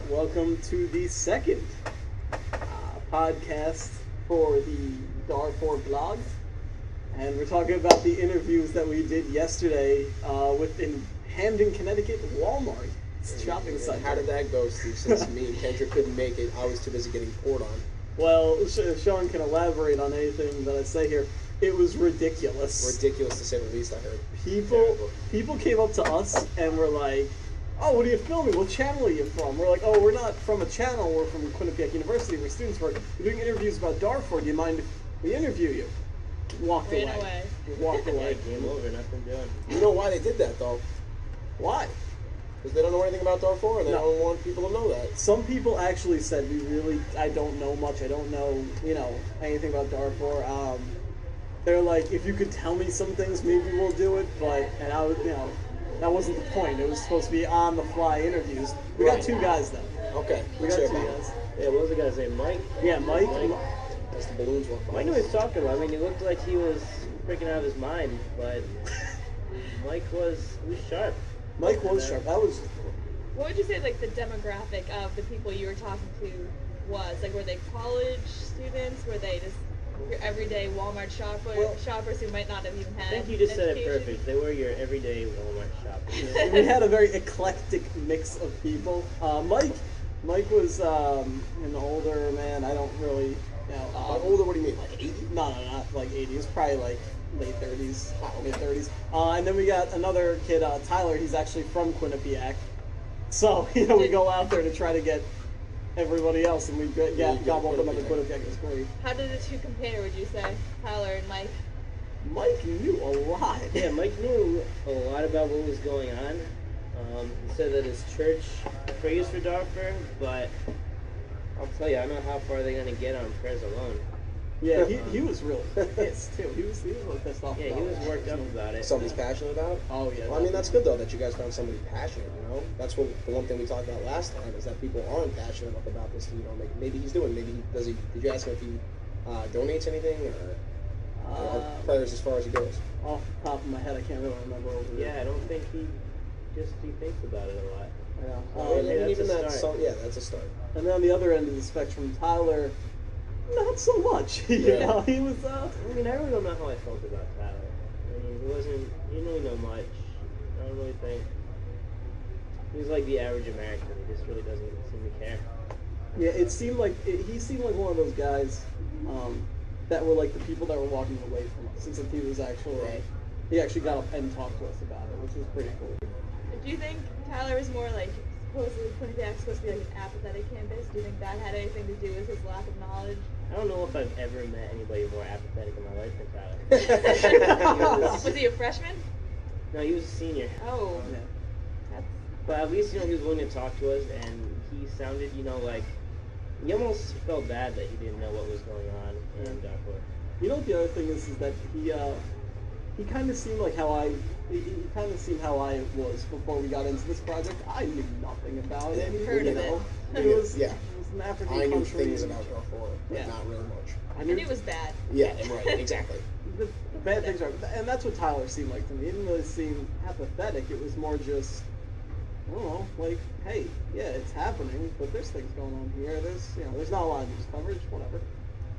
Welcome to the second podcast for the Darfur blog. And we're talking about the interviews that we did yesterday in Hamden, Connecticut, Walmart shopping center. How did that go, Steve? Since me and Kendra couldn't make it, I was too busy getting poured on. Well, Sean can elaborate on anything that I say here. It was ridiculous. Ridiculous to say the least, I heard. People came up to us and were like, "Oh, what are you filming? What channel are you from?" We're like, "Oh, we're not from a channel. We're from Quinnipiac University. We're students. We're doing interviews about Darfur. Do you mind if we interview you?" Walked away. Walked away. Game over, nothing doing. You know why they did that, though? Why? Because they don't know anything about Darfur, and they don't want people to know that. Some people actually said, I don't know much. I don't know, anything about Darfur. They're like, if you could tell me some things, maybe we'll do it. And I was, that wasn't the point. It was supposed to be on-the-fly interviews. We got two guys, though. Okay. We got two guys. Yeah, what was the guy's name? Mike? Yeah, Mike. That's the balloons walk by. Mike knew what he was talking about. I mean, he looked like he was freaking out of his mind, but Mike was sharp. Mike was sharp. That was... What would you say, like, the demographic of the people you were talking to was? Like, were they college students? Were they just your everyday Walmart shoppers who might not have even had I think you just said it education? perfect. They were your everyday Walmart shoppers. We had a very eclectic mix of people. Mike was an older man. I don't really, older, what do you mean, like 80? No, not like 80. He was probably like late 30s, mid-30s. And then we got another kid, Tyler. He's actually from Quinnipiac. So, we go out there to try to get everybody else, and we gobble up another Quinnipiac. It was great. How did the two compare, would you say, Tyler and Mike? Mike knew a lot. Yeah, Mike knew a lot about what was going on. He said that his church prays for Darfur, but I'll tell you, I don't know how far they're going to get on prayers alone. Yeah, he was really pissed, too. He was really pissed off. Yeah, he was worked up about it. Something he's passionate about? Oh, yeah. Well, I mean, that's good, though, that you guys found somebody passionate, That's what the one thing we talked about last time, is that people aren't passionate enough about this. Maybe he's doing, does he, did you ask him if he donates anything, or prayers as far as he goes? Off the top of my head, I can't really remember. Yeah, I don't think he thinks about it a lot. Yeah. Maybe even that's a that, start. that's a start. And then on the other end of the spectrum, Tyler, not so much. He was. I mean, I really don't know how I felt about Tyler. I mean, he didn't really know much. I don't really think. He was like the average American. He just really doesn't seem to care. Yeah, he seemed like one of those guys that were like the people that were walking away from us. Since he was he actually got up and talked to us about it, which was pretty cool. Do you think Tyler was more like, supposedly Quinnipiac's supposed to be like an apathetic campus? Do you think that had anything to do with his lack of knowledge? I don't know if I've ever met anybody more apathetic in my life than Tyler. Was he a freshman? No, he was a senior. Oh. Yeah. But at least, he was willing to talk to us, and he sounded, like, he almost felt bad that he didn't know what was going on in Darfur. The other thing is that he kind of seemed like how I was before we got into this project. I knew nothing about it. Heard of it. It was an African country. I knew things about Darfur, but not really much. I knew it was bad. Yeah, right, exactly. The bad things are, and that's what Tyler seemed like to me. He didn't really seem apathetic. It was more just, I don't know, like, hey, yeah, it's happening, but there's things going on here. There's not a lot of news coverage, whatever.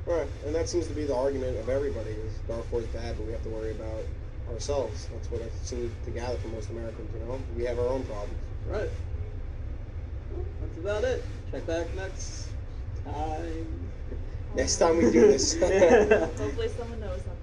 Right, and that seems to be the argument of everybody, is Darfur's bad, but we have to worry about ourselves. That's what I seem to gather from most Americans, We have our own problems. Right. Well, that's about it. Check back next time. Next time we do this. Hopefully someone knows something.